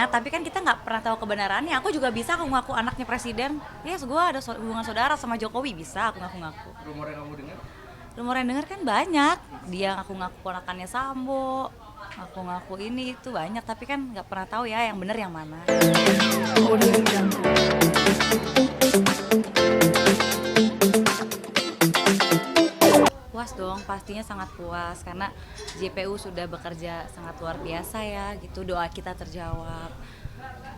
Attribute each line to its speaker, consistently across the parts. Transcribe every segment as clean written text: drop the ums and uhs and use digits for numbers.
Speaker 1: banyak, tapi kan kita nggak pernah tahu kebenarannya. Aku juga bisa aku ngaku anaknya presiden. Yes, gue ada hubungan saudara sama Jokowi, bisa aku ngaku-ngaku.
Speaker 2: Rumor yang kamu dengar?
Speaker 1: Rumor yang denger kan banyak. Dia ngaku-ngaku ponakannya Sambo, ngaku-ngaku ini itu banyak, tapi kan nggak pernah tahu ya yang bener yang mana. Puas dong, pastinya sangat puas karena JPU sudah bekerja sangat luar biasa ya, gitu. Doa kita terjawab.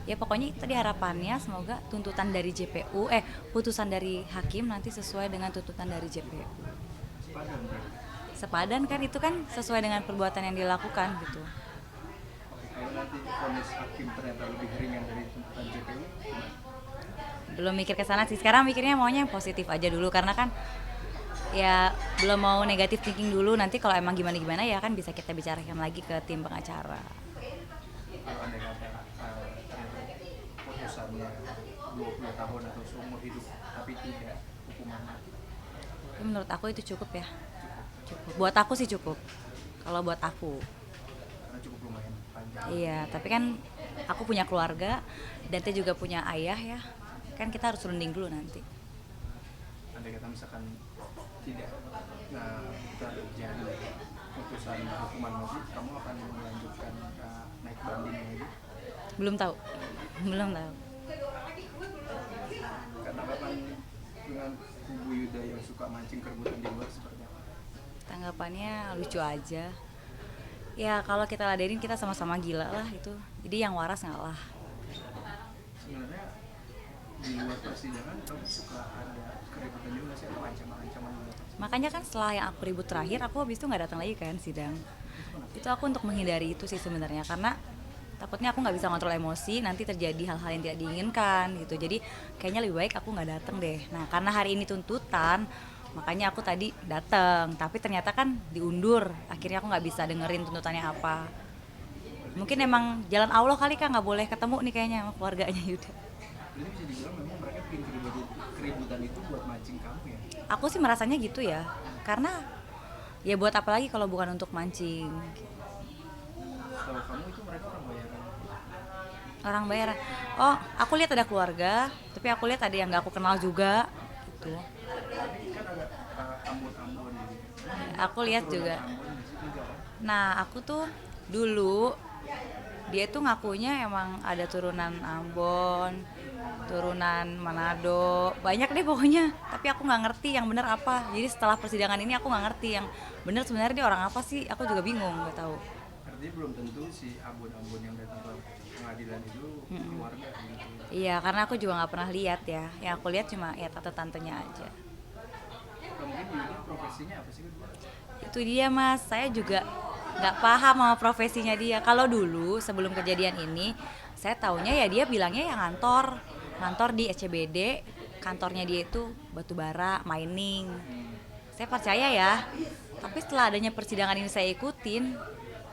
Speaker 1: Ya pokoknya itu harapannya, semoga tuntutan dari JPU, putusan dari hakim nanti sesuai dengan tuntutan dari JPU.
Speaker 2: Sepadan berarti.
Speaker 1: Sepadan kan, itu kan sesuai dengan perbuatan yang dilakukan gitu.
Speaker 2: Oke, kalau nanti vonis hakim ternyata lebih ringan dari tuntutan JPU, gimana?
Speaker 1: Belum mikir ke sana sih, sekarang mikirnya maunya yang positif aja dulu karena kan ya belum mau negatif thinking dulu, nanti kalau emang gimana-gimana ya kan bisa kita bicarakan lagi ke tim pengacara.
Speaker 2: Kalau andai kata ternyata putusannya 20 tahun atau seumur hidup tapi tidak hukuman mati,
Speaker 1: Tapi menurut aku itu cukup ya, cukup. Buat aku sih cukup, kalau buat aku.
Speaker 2: karena cukup lumayan panjang.
Speaker 1: Iya, tapi kan aku punya keluarga dan dia juga punya ayah ya, kan kita harus runding dulu nanti.
Speaker 2: Andai kata misalkan tidak terjadi putusan hukuman mati, kamu akan melanjutkan naik banding lagi
Speaker 1: Belum tahu, belum tahu.
Speaker 2: karena kapan dengan kubu Yuda yang suka mancing keributan di luar seperti apa?
Speaker 1: Tanggapannya lucu aja. Ya kalau kita ladenin kita sama-sama gila lah itu. Jadi yang waras ngalah.
Speaker 2: Sebenarnya di luar persidangan kamu suka ada keributan juga sih atau ancaman-ancaman juga?
Speaker 1: Makanya kan setelah yang aku ribut terakhir, aku habis itu nggak datang lagi kan sidang. Itu aku untuk menghindari itu sih sebenarnya, karena takutnya aku nggak bisa kontrol emosi, nanti terjadi hal-hal yang tidak diinginkan gitu. Jadi kayaknya lebih baik aku nggak datang deh. Nah karena hari ini tuntutan, makanya aku tadi datang. Tapi ternyata kan diundur. Akhirnya aku nggak bisa dengerin tuntutannya apa. Mungkin emang jalan Allah kali kan, nggak boleh ketemu nih kayaknya sama keluarganya Yuda.
Speaker 2: Jadi bisa dibilang memang mereka bikin keributan itu buat mancing kamu ya?
Speaker 1: Aku sih merasanya gitu ya, karena ya buat apa lagi kalau bukan untuk mancing.
Speaker 2: Kalau kamu itu mereka orang bayaran.
Speaker 1: Orang bayaran. Oh, aku lihat ada keluarga, tapi aku lihat ada yang nggak aku kenal juga gitu.
Speaker 2: Tapi kan ada Ambon-Ambon gitu.
Speaker 1: Aku lihat
Speaker 2: Turunan
Speaker 1: juga.
Speaker 2: Ambon di situ juga kan?
Speaker 1: Nah aku tuh dulu, dia tuh ngakunya emang ada turunan Ambon, turunan Manado, banyak deh pokoknya. Tapi aku nggak ngerti yang bener apa. Jadi setelah persidangan ini aku nggak ngerti yang bener sebenarnya dia orang apa sih. Aku juga bingung, nggak tahu.
Speaker 2: Artinya belum tentu si Ambon-Ambon yang datang ke pengadilan itu keluarga gitu.
Speaker 1: Iya, karena aku juga nggak pernah lihat ya. Yang aku lihat cuma ya tante-tantenya aja.
Speaker 2: Mungkin Yuda profesinya apa sih?
Speaker 1: Itu dia mas, saya juga nggak paham sama profesinya dia. Kalau dulu sebelum kejadian ini, saya taunya ya dia bilangnya yang ngantor di SCBD, kantornya dia itu batubara, mining. Saya percaya ya. Tapi setelah adanya persidangan ini saya ikutin,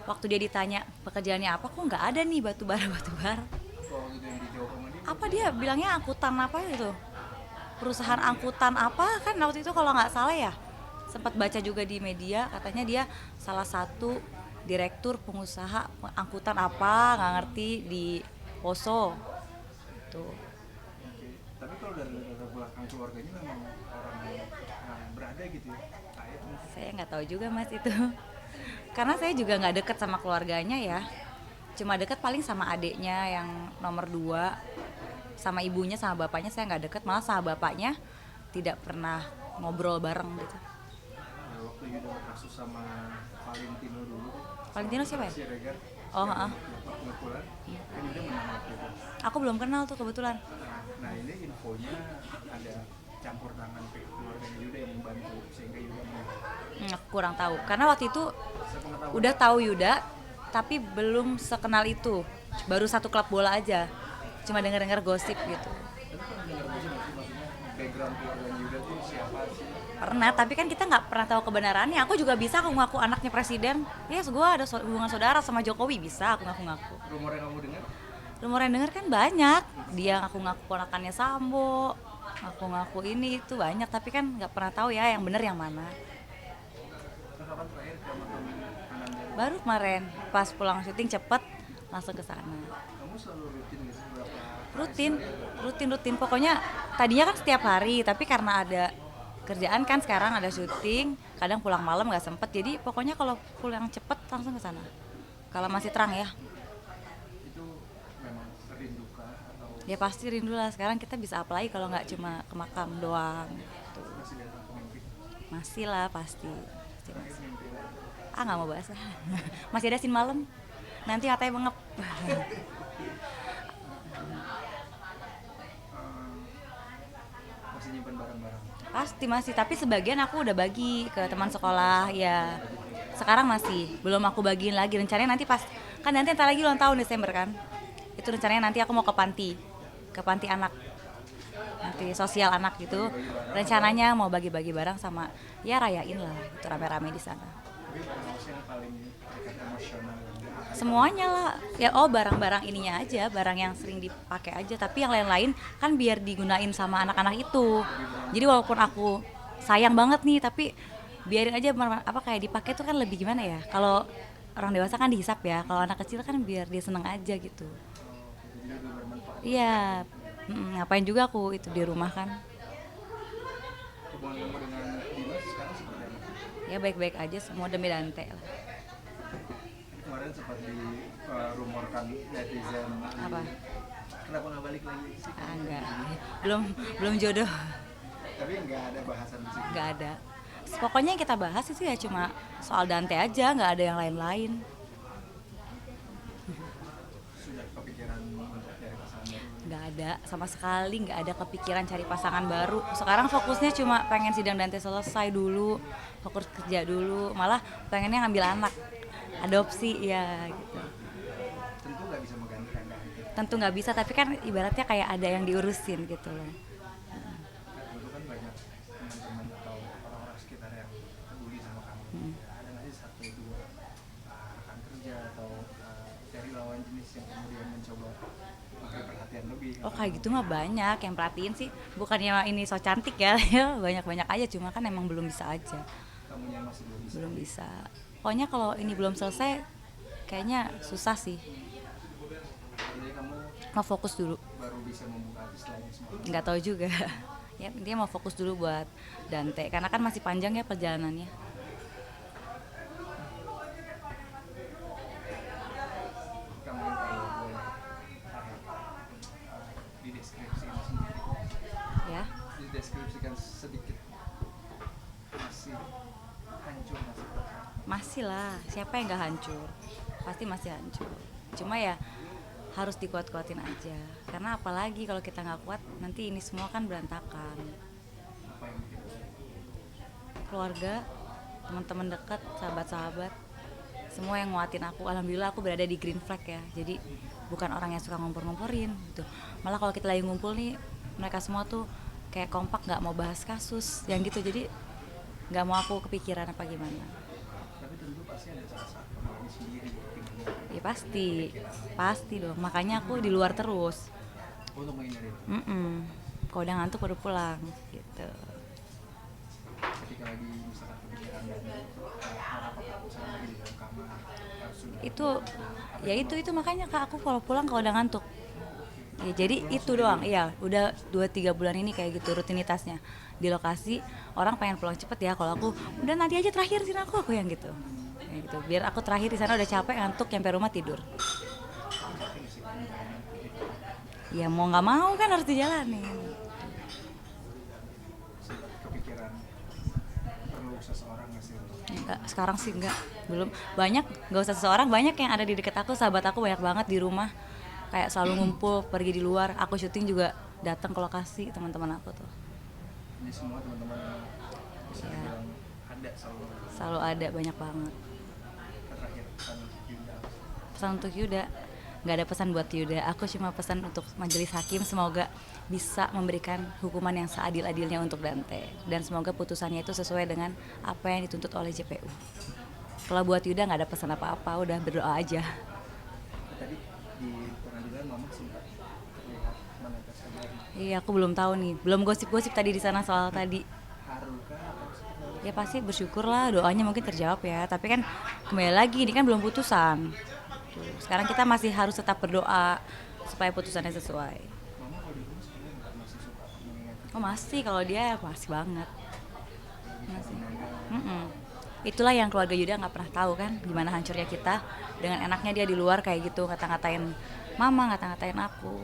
Speaker 1: waktu dia ditanya pekerjaannya apa, kok nggak ada nih batubara.
Speaker 2: Kalau gitu yang dijawab sama dia,
Speaker 1: Apa dia bilangnya angkutan apa gitu? Perusahaan angkutan apa kan waktu itu kalau nggak salah ya, sempat baca juga di media katanya dia salah satu direktur pengusaha angkutan apa nggak ngerti di Poso tuh.
Speaker 2: oke. Tapi kalau dari latar belakang keluarganya memang orang yang berada gitu ya, kaya tuh.
Speaker 1: Saya nggak tahu juga mas itu karena saya juga nggak deket sama keluarganya ya, cuma deket paling sama adiknya yang nomor 2, sama ibunya sama bapaknya saya nggak deket, malah sama bapaknya tidak pernah ngobrol bareng gitu.
Speaker 2: Waktu Yuda berkasus sama Valentino dulu,
Speaker 1: Valentino siapa ya?
Speaker 2: si Regar,
Speaker 1: Oh,
Speaker 2: yang
Speaker 1: heeh.
Speaker 2: pemukulan, kan Yuda menang waktu itu.
Speaker 1: Aku belum kenal tuh kebetulan.
Speaker 2: Nah ini infonya ada campur tangan pihak keluarganya Yuda yang membantu sehingga Yuda menang.
Speaker 1: Aku kurang tahu karena waktu itu
Speaker 2: Sepengetahuan
Speaker 1: udah tahu Yuda tapi belum sekenal itu, baru satu klub bola aja, cuma dengar-dengar gosip gitu.
Speaker 2: tapi kan dengar aja nggak sih, maksudnya background keluarganya Yuda tuh siapa sih?
Speaker 1: Pernah, tapi kan kita nggak pernah tahu kebenarannya. Aku juga bisa aku ngaku anaknya presiden. Yes, gue ada hubungan saudara sama Jokowi, bisa aku ngaku-ngaku.
Speaker 2: Rumor yang kamu dengar?
Speaker 1: Rumor yang denger kan banyak. Dia ngaku-ngaku ponakannya Sambo, ngaku-ngaku ini itu banyak. Tapi kan nggak pernah tahu ya yang bener yang mana.
Speaker 2: Kapan terakhir ke makam Ananda?
Speaker 1: Baru kemarin pas pulang syuting cepet langsung ke sana.
Speaker 2: Kamu kamu selalu rutin gitu berapa
Speaker 1: Rutin, rutin. Pokoknya tadinya kan setiap hari, tapi karena ada kerjaan kan sekarang ada syuting, kadang pulang malam nggak sempet. Jadi pokoknya kalau pulang cepet langsung ke sana. Kalau masih terang ya,
Speaker 2: itu memang rindu kah atau
Speaker 1: ya pasti rindu lah. Sekarang kita bisa apply kalau nggak cuma ke makam doang. Gitu.
Speaker 2: masih datang ke mimpi?
Speaker 1: Masih lah pasti. Pasti
Speaker 2: Terakhir
Speaker 1: masih.
Speaker 2: mimpi apa?
Speaker 1: Nggak mau bahas. Masih ada scene malam. Nanti katanya bengep.
Speaker 2: Eh, masih nyimpan barang-barang.
Speaker 1: Pasti masih, tapi sebagian aku udah bagi ke teman sekolah ya. Sekarang masih, belum aku bagiin lagi. Rencananya nanti pas, kan nanti entar lagi ulang tahun Desember kan. Itu rencananya nanti aku mau ke panti anak, nanti sosial anak gitu. Rencananya mau bagi-bagi barang sama, ya rayain lah, itu rame-rame di sana.
Speaker 2: Tapi barang yang paling dekat emosional
Speaker 1: Semuanya lah, ya barang-barang ininya aja, barang yang sering dipakai aja. Tapi yang lain-lain kan biar digunain sama anak-anak itu. Jadi walaupun aku sayang banget nih, tapi biarin aja apa kayak dipakai tuh kan lebih gimana ya? Kalau orang dewasa kan dihisap ya, kalau anak kecil kan biar dia seneng aja gitu.
Speaker 2: jadi lebih bermanfaat.
Speaker 1: Iya, ngapain juga aku itu di rumah kan?
Speaker 2: Hubungan kamu dengan Dimas sekarang seperti apa?
Speaker 1: Ya baik-baik aja, semua demi Dante lah.
Speaker 2: Kemarin sempat dirumorkan netizen
Speaker 1: Apa?
Speaker 2: kenapa nggak balik lagi sih?
Speaker 1: Enggak, belum belum jodoh,
Speaker 2: Tapi nggak ada bahasan di situ.
Speaker 1: nggak ada. Pokoknya yang kita bahas itu ya cuma soal Dante aja, nggak ada yang lain-lain.
Speaker 2: Sudah kepikiran untuk cari pasangan baru?
Speaker 1: Nggak ada, sama sekali nggak ada kepikiran cari pasangan baru. Sekarang fokusnya cuma pengen sidang Dante selesai dulu, fokus kerja dulu, malah pengennya ngambil anak, adopsi ya gitu.
Speaker 2: Tentu nggak bisa menggantikan Dante.
Speaker 1: Tentu nggak bisa, tapi kan ibaratnya kayak ada yang diurusin gitu loh.
Speaker 2: Dulu kan banyak teman-teman atau orang-orang sekitar yang peduli sama kamu. Ada nggak sih satu dua rekan kerja atau dari lawan jenis yang kemudian mencoba memberi perhatian lebih?
Speaker 1: Oh kayak gitu mah banyak yang perhatiin sih, bukannya ini so cantik ya, ya banyak-banyak aja, cuma kan emang belum bisa aja,
Speaker 2: Kamunya masih belum bisa.
Speaker 1: belum bisa. Pokoknya kalau ini belum selesai, kayaknya susah sih.
Speaker 2: Jadi kamu
Speaker 1: Mau fokus dulu,
Speaker 2: baru bisa membuka hati setelah ini semua.
Speaker 1: nggak tahu juga. Ya intinya mau fokus dulu buat Dante, karena kan masih panjang ya perjalanannya.
Speaker 2: Kamu kalau boleh dideskripsikan sendiri,
Speaker 1: Ya,
Speaker 2: dideskripsikan sedikit, masih hancur masih patah.
Speaker 1: masih lah. Siapa yang nggak hancur? Pasti masih hancur. Cuma ya harus dikuat-kuatin aja. Karena apalagi kalau kita nggak kuat, nanti ini semua kan berantakan.
Speaker 2: Apa yang bikin?
Speaker 1: Keluarga, teman-teman dekat, sahabat-sahabat, semua yang nguatin aku. Alhamdulillah aku berada di green flag ya. Jadi bukan orang yang suka ngompor-ngomporin gitu. Malah kalau kita lagi ngumpul nih, mereka semua tuh kayak kompak, nggak mau bahas kasus yang gitu. Jadi nggak mau aku kepikiran apa gimana.
Speaker 2: Tapi tentu pasti ada rasa pemahaman sendiri gimana
Speaker 1: Ya pasti dong. Makanya aku di luar terus.
Speaker 2: untuk menghindari itu.
Speaker 1: Kalau udah ngantuk baru pulang gitu.
Speaker 2: Ketika lagi misalkan kepikiran dan apa misalkan lagi di dalam kamar harus sudah
Speaker 1: Itu makanya Kak, aku kalau pulang kalau udah ngantuk. Ya jadi itu doang. Iya, udah 2-3 bulan ini kayak gitu rutinitasnya. Di lokasi orang pengen pulang cepet ya, kalau aku udah nanti aja terakhir sini aku yang gitu. Kayak gitu. Biar aku terakhir di sana udah capek, ngantuk, nyampe rumah tidur. Ya mau nggak mau kan harus dijalanin.
Speaker 2: sempat kepikiran perlu seseorang nggak sih untuk
Speaker 1: Enggak, sekarang sih enggak. Belum. Banyak, nggak usah seseorang, banyak yang ada di deket aku, sahabat aku banyak banget di rumah. Kayak selalu ngumpul, pergi di luar. Aku syuting juga datang ke lokasi teman-teman aku tuh.
Speaker 2: ini semua teman-teman yang bisa
Speaker 1: Iya.
Speaker 2: dibilang ada selalu.
Speaker 1: Selalu ada, banyak banget.
Speaker 2: Terakhir pesan untuk Yunda apa sih?
Speaker 1: Pesan untuk Yuda, nggak ada pesan buat Yuda. Aku cuma pesan untuk majelis hakim, semoga bisa memberikan hukuman yang seadil-adilnya untuk Dante, dan semoga putusannya itu sesuai dengan apa yang dituntut oleh JPU. Kalau buat Yuda nggak ada pesan apa-apa, udah berdoa aja.
Speaker 2: Tadi di pengadilan mama sempat terlihat meneteskan air mata.
Speaker 1: Iya, aku belum tahu nih, belum gosip-gosip tadi di sana soal tadi.
Speaker 2: Haru kah atau seperti apa?
Speaker 1: Ya pasti bersyukurlah, doanya mungkin terjawab ya. Tapi kan kembali lagi, ini kan belum putusan. Tuh, sekarang kita masih harus tetap berdoa supaya putusannya sesuai.
Speaker 2: Mama kalau di rumah sebenarnya nggak masih suka mengingatkan
Speaker 1: Oh masih, kalau dia masih banget.
Speaker 2: cara
Speaker 1: Masih.
Speaker 2: ngomong.
Speaker 1: Mm-mm. Itulah yang keluarga Yuda nggak pernah tahu kan, gimana hancurnya kita dengan enaknya dia di luar kayak gitu, ngata-ngatain mama, ngata-ngatain aku.